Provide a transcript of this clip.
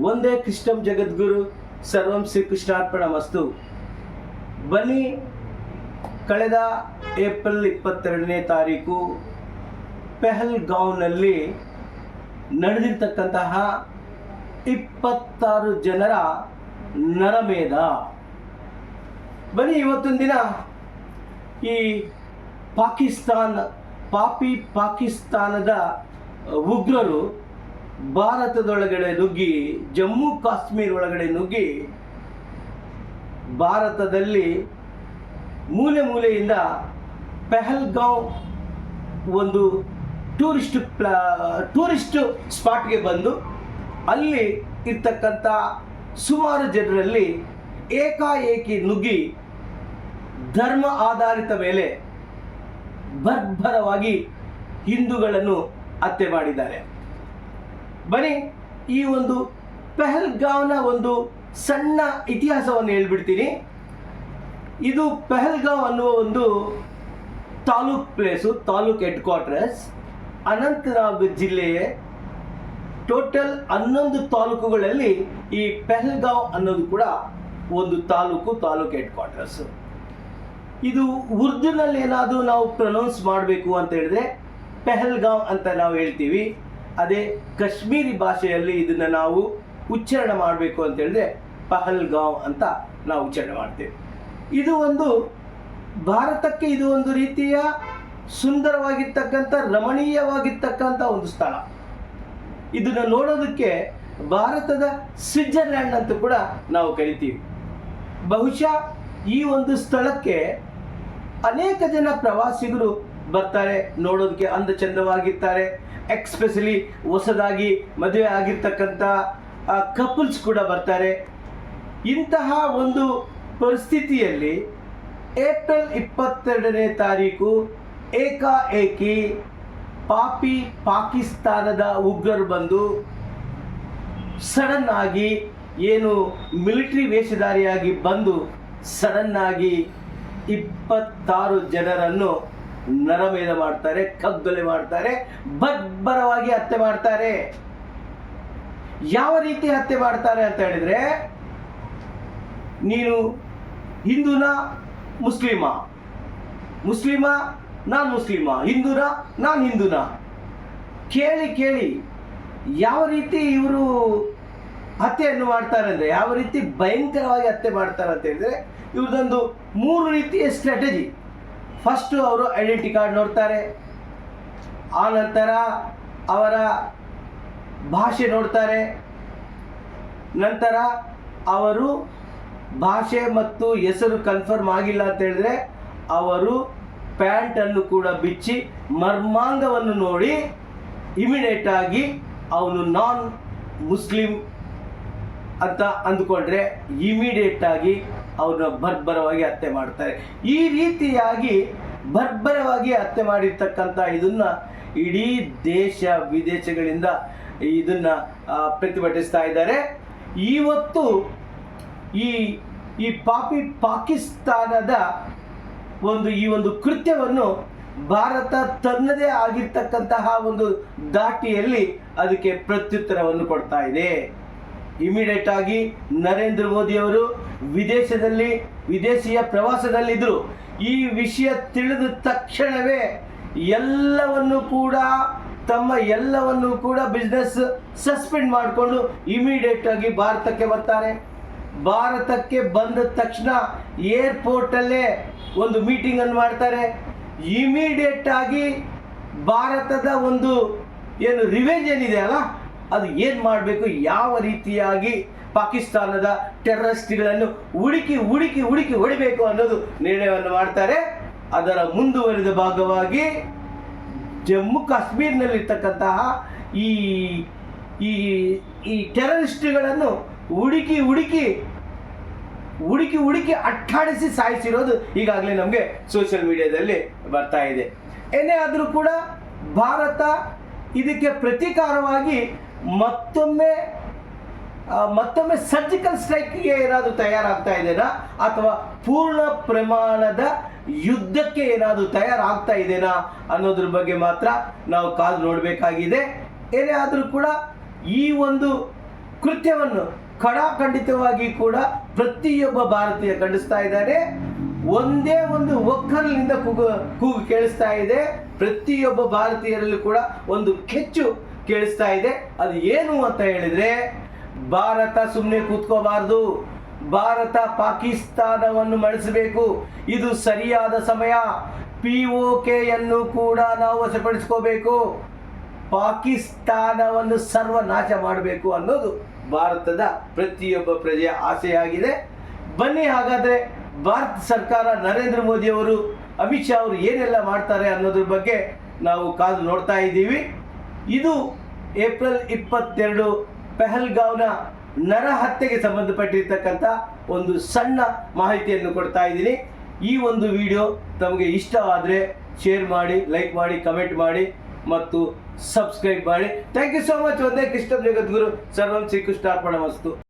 ಒಂದೇ ಕೃಷ್ಣಂ ಜಗದ್ಗುರು ಸರ್ವಂ ಶ್ರೀಕೃಷ್ಣಾರ್ಪಣಮಸ್ತು. ಬನ್ನಿ, ಕಳೆದ ಏಪ್ರಿಲ್ 22ನೇ ತಾರೀಕು ಪೆಹಲ್ಗಾಂವ್ನಲ್ಲಿ ನಡೆದಿರ್ತಕ್ಕಂತಹ 26 ಜನರ ನರಮೇಧ. ಬನ್ನಿ, ಇವತ್ತೊಂದು ದಿನ ಈ ಪಾಕಿಸ್ತಾನದ ಉಗ್ರರು ಭಾರತದೊಳಗಡೆ ನುಗ್ಗಿ, ಜಮ್ಮು ಕಾಶ್ಮೀರ ಒಳಗಡೆ ನುಗ್ಗಿ, ಭಾರತದಲ್ಲಿ ಮೂಲೆ ಮೂಲೆಯಿಂದ ಪೆಹಲ್ಗಾಂವ್ ಒಂದು ಟೂರಿಸ್ಟ್ ಸ್ಪಾಟ್ಗೆ ಬಂದು ಅಲ್ಲಿ ಇರ್ತಕ್ಕಂಥ ಸುಮಾರು ಜನರಲ್ಲಿ ಏಕಾಏಕಿ ನುಗ್ಗಿ ಧರ್ಮ ಆಧಾರಿತ ಮೇಲೆ ಬರ್ಬರವಾಗಿ ಹಿಂದೂಗಳನ್ನು ಹತ್ಯೆ ಮಾಡಿದ್ದಾರೆ. ಬನ್ನಿ, ಈ ಒಂದು ಪೆಹಲ್ಗಾಂವ್ನ ಒಂದು ಸಣ್ಣ ಇತಿಹಾಸವನ್ನು ಹೇಳ್ಬಿಡ್ತೀನಿ. ಇದು ಪೆಹಲ್ಗಾಂವ್ ಅನ್ನುವ ಒಂದು ತಾಲೂಕ್ ಹೆಡ್ ಕ್ವಾರ್ಟರ್ಸ್, ಅನಂತನಾಗ್ ಜಿಲ್ಲೆಯ ಟೋಟಲ್ 11 ತಾಲೂಕುಗಳಲ್ಲಿ ಈ ಪೆಹಲ್ಗಾಂವ್ ಅನ್ನೋದು ಕೂಡ ಒಂದು ತಾಲೂಕ್ ಹೆಡ್ ಕ್ವಾರ್ಟರ್ಸ್. ಇದು ಉರ್ದುನಲ್ಲಿ ಏನಾದರೂ ನಾವು ಪ್ರೊನೌನ್ಸ್ ಮಾಡಬೇಕು ಅಂತ ಹೇಳಿದ್ರೆ ಪೆಹಲ್ಗಾಂವ್ ಅಂತ ನಾವು ಹೇಳ್ತೀವಿ. ಅದೇ ಕಾಶ್ಮೀರಿ ಭಾಷೆಯಲ್ಲಿ ಇದನ್ನು ನಾವು ಉಚ್ಚಾರಣೆ ಮಾಡಬೇಕು ಅಂತ ಹೇಳಿದ್ರೆ ಪಹಲ್ಗಾಂವ್ ಅಂತ ನಾವು ಉಚ್ಚಾರಣೆ ಮಾಡ್ತೇವೆ. ಇದು ಒಂದು ಭಾರತಕ್ಕೆ ಇದು ಒಂದು ರೀತಿಯ ಸುಂದರವಾಗಿರ್ತಕ್ಕಂಥ, ರಮಣೀಯವಾಗಿರ್ತಕ್ಕಂಥ ಒಂದು ಸ್ಥಳ. ಇದನ್ನು ನೋಡೋದಕ್ಕೆ ಭಾರತದ ಸ್ವಿಟ್ಜರ್ಲ್ಯಾಂಡ್ ಅಂತ ಕೂಡ ನಾವು ಕರಿತೀವಿ. ಬಹುಶಃ ಈ ಒಂದು ಸ್ಥಳಕ್ಕೆ ಅನೇಕ ಜನ ಪ್ರವಾಸಿಗರು ಬರ್ತಾರೆ, ನೋಡೋದಕ್ಕೆ ಅಂದ ಚಂದವಾಗಿರ್ತಾರೆ. ಎಕ್ಸ್ಪೆಷಲಿ ಹೊಸದಾಗಿ ಮದುವೆ ಆಗಿರ್ತಕ್ಕಂಥ ಕಪಲ್ಸ್ ಕೂಡ ಬರ್ತಾರೆ. ಇಂತಹ ಒಂದು ಪರಿಸ್ಥಿತಿಯಲ್ಲಿ ಏಪ್ರಿಲ್ 22ನೇ ತಾರೀಕು ಏಕಾಏಕಿ ಪಾಕಿಸ್ತಾನದ ಉಗ್ರರು ಬಂದು ಸಡನ್ ಆಗಿ, ಏನು ಮಿಲಿಟರಿ ವೇಷಧಾರಿಯಾಗಿ ಬಂದು ಸಡನ್ ಆಗಿ 26 ಜನರನ್ನು ನರಮೇಧ ಮಾಡ್ತಾರೆ, ಕಗ್ಗಲೆ ಮಾಡ್ತಾರೆ, ಬರ್ಬರವಾಗಿ ಹತ್ಯೆ ಮಾಡ್ತಾರೆ. ಯಾವ ರೀತಿ ಹತ್ಯೆ ಮಾಡ್ತಾರೆ ಅಂತ ಹೇಳಿದ್ರೆ, ನೀನು ಹಿಂದೂನಾ ಮುಸ್ಲಿಮಾ, ನಾನು ಮುಸ್ಲಿಮಾ, ನಾನು ಹಿಂದೂನಾ, ಕೇಳಿ ಯಾವ ರೀತಿ ಇವರು ಹತ್ಯೆಯನ್ನು ಮಾಡ್ತಾರೆ ಅಂದರೆ, ಯಾವ ರೀತಿ ಭಯಂಕರವಾಗಿ ಹತ್ಯೆ ಮಾಡ್ತಾರೆ ಅಂತ ಹೇಳಿದ್ರೆ, ಇವ್ರದೊಂದು 3 ರೀತಿಯ ಸ್ಟ್ರಾಟಜಿ. ಫಸ್ಟು ಅವರು ಐಡೆಂಟಿ ಕಾರ್ಡ್ ನೋಡ್ತಾರೆ, ಆನಂತರ ಅವರ ಭಾಷೆ ನೋಡ್ತಾರೆ, ನಂತರ ಅವರು ಭಾಷೆ ಮತ್ತು ಹೆಸರು ಕನ್ಫರ್ಮ್ ಆಗಿಲ್ಲ ಅಂತ ಹೇಳಿದ್ರೆ ಅವರು ಪ್ಯಾಂಟನ್ನು ಕೂಡ ಬಿಚ್ಚಿ ಮರ್ಮಾಂಗವನ್ನು ನೋಡಿ ಇಮಿಡಿಯೇಟ್ ಆಗಿ ಅವನು ನಾನ್ ಮುಸ್ಲಿಂ ಅಂತ ಅಂದುಕೊಂಡ್ರೆ ಇಮಿಡಿಯೇಟ್ ಆಗಿ ಅವ್ರನ್ನ ಬರ್ಬರವಾಗಿ ಹತ್ಯೆ ಮಾಡ್ತಾರೆ. ಈ ರೀತಿಯಾಗಿ ಬರ್ಬರವಾಗಿ ಹತ್ಯೆ ಮಾಡಿರ್ತಕ್ಕಂಥ ಇದನ್ನ ಇಡೀ ದೇಶ ವಿದೇಶಗಳಿಂದ ಇದನ್ನ ಪ್ರತಿಭಟಿಸ್ತಾ ಇದ್ದಾರೆ. ಇವತ್ತು ಈ ಪಾಕಿಸ್ತಾನದ ಈ ಒಂದು ಕೃತ್ಯವನ್ನು ಭಾರತ ತನ್ನದೇ ಆಗಿರ್ತಕ್ಕಂತಹ ಒಂದು ದಾಟಿಯಲ್ಲಿ ಅದಕ್ಕೆ ಪ್ರತ್ಯುತ್ತರವನ್ನು ಕೊಡ್ತಾ ಇದೆ. ಇಮಿಡಿಯೇಟ್ ಆಗಿ ನರೇಂದ್ರ ಮೋದಿ ಅವರು ವಿದೇಶಿಯ ಪ್ರವಾಸದಲ್ಲಿದ್ದರು. ಈ ವಿಷಯ ತಿಳಿದ ತಕ್ಷಣವೇ ಎಲ್ಲವನ್ನು ಕೂಡ ಬಿಸ್ನೆಸ್ ಸಸ್ಪೆಂಡ್ ಮಾಡಿಕೊಂಡು ಇಮಿಡಿಯೇಟ್ ಆಗಿ ಭಾರತಕ್ಕೆ ಬರ್ತಾರೆ. ಭಾರತಕ್ಕೆ ಬಂದ ತಕ್ಷಣ ಏರ್ಪೋರ್ಟಲ್ಲೇ ಒಂದು ಮೀಟಿಂಗ್ ಅನ್ನು ಮಾಡ್ತಾರೆ. ಇಮಿಡಿಯೇಟ್ ಆಗಿ ಭಾರತದ ಒಂದು ಏನು ರಿವೆಂಜ್ ಏನಿದೆ ಅಲ್ಲ, ಅದು ಏನು ಮಾಡಬೇಕು, ಯಾವ ರೀತಿಯಾಗಿ ಪಾಕಿಸ್ತಾನದ ಟೆರರಿಸ್ಟ್ಗಳನ್ನು ಹುಡುಕಿ ಹೊಡಿಬೇಕು ಅನ್ನೋದು ನಿರ್ಣಯವನ್ನು ಮಾಡ್ತಾರೆ. ಅದರ ಮುಂದುವರಿದ ಭಾಗವಾಗಿ ಜಮ್ಮು ಕಾಶ್ಮೀರ್ನಲ್ಲಿರ್ತಕ್ಕಂತಹ ಈ ಟೆರರಿಸ್ಟ್ಗಳನ್ನು ಹುಡುಕಿ ಅಟ್ಟಾಡಿಸಿ ಸಾಯಿಸಿರೋದು ಈಗಾಗಲೇ ನಮಗೆ ಸೋಷಿಯಲ್ ಮೀಡಿಯಾದಲ್ಲಿ ಬರ್ತಾ ಇದೆ. ಏನೇ ಆದರೂ ಕೂಡ ಭಾರತ ಇದಕ್ಕೆ ಪ್ರತೀಕಾರವಾಗಿ ಮತ್ತೊಮ್ಮೆ ಸರ್ಜಿಕಲ್ ಸ್ಟ್ರೈಕ್ಗೆ ಏನಾದರೂ ತಯಾರಾಗ್ತಾ ಇದೆನಾ, ಅಥವಾ ಪೂರ್ಣ ಪ್ರಮಾಣದ ಯುದ್ಧಕ್ಕೆ ಏನಾದರೂ ತಯಾರಾಗ್ತಾ ಇದೆನಾ ಅನ್ನೋದ್ರ ಬಗ್ಗೆ ಮಾತ್ರ ನಾವು ಕಾದು ನೋಡಬೇಕಾಗಿದೆ. ಏನೇ ಆದರೂ ಕೂಡ ಈ ಒಂದು ಕೃತ್ಯವನ್ನು ಖಡಾಖಂಡಿತವಾಗಿ ಕೂಡ ಪ್ರತಿಯೊಬ್ಬ ಭಾರತೀಯ ಖಂಡಿಸ್ತಾ ಇದ್ದಾನೆ. ಒಂದೇ ಒಂದು ಒಕ್ಕಲಿನಿಂದ ಕೂಗು ಕೇಳಿಸ್ತಾ ಇದೆ. ಪ್ರತಿಯೊಬ್ಬ ಭಾರತೀಯರಲ್ಲೂ ಕೂಡ ಒಂದು ಕೆಚ್ಚು ಕೇಳಿಸ್ತಾ ಇದೆ. ಅದು ಏನು ಅಂತ ಹೇಳಿದ್ರೆ, ಭಾರತ ಸುಮ್ಮನೆ ಕೂತ್ಕೋಬಾರ್ದು, ಭಾರತ ಪಾಕಿಸ್ತಾನವನ್ನು ಮಣಿಸಬೇಕು. ಇದು ಸರಿಯಾದ ಸಮಯ. POKಯನ್ನು ಕೂಡ ನಾವು ವಶಪಡಿಸ್ಕೋಬೇಕು, ಪಾಕಿಸ್ತಾನವನ್ನು ಸರ್ವನಾಶ ಮಾಡಬೇಕು ಅನ್ನೋದು ಭಾರತದ ಪ್ರತಿಯೊಬ್ಬ ಪ್ರಜೆಯ ಆಸೆಯಾಗಿದೆ. ಬನ್ನಿ ಹಾಗಾದರೆ ಭಾರತ ಸರ್ಕಾರ, ನರೇಂದ್ರ ಮೋದಿ ಅವರು, ಅಮಿತ್ ಶಾ ಅವರು ಏನೆಲ್ಲ ಮಾಡ್ತಾರೆ ಅನ್ನೋದ್ರ ಬಗ್ಗೆ ನಾವು ಕಾದು ನೋಡ್ತಾ ಇದ್ದೀವಿ. ಇದು ಏಪ್ರಿಲ್ 22 ಪಹಲ್ಗಾವ್ನ ನರಹತ್ಯೆಗೆ ಸಂಬಂಧಪಟ್ಟಿರ್ತಕ್ಕಂಥ ಒಂದು ಸಣ್ಣ ಮಾಹಿತಿಯನ್ನು ಕೊಡ್ತಾ ಇದ್ದೀನಿ. ಈ ಒಂದು ವಿಡಿಯೋ ತಮಗೆ ಇಷ್ಟವಾದರೆ ಶೇರ್ ಮಾಡಿ, ಲೈಕ್ ಮಾಡಿ, ಕಮೆಂಟ್ ಮಾಡಿ ಮತ್ತು ಸಬ್ಸ್ಕ್ರೈಬ್ ಮಾಡಿ. Thank you so much. ಒಂದೇ ಕೃಷ್ಣ ಜಗದ್ಗುರು. ಸರ್ವಂ ಶ್ರೀಕೃಷ್ಣಾರ್ಪಣಮಸ್ತು.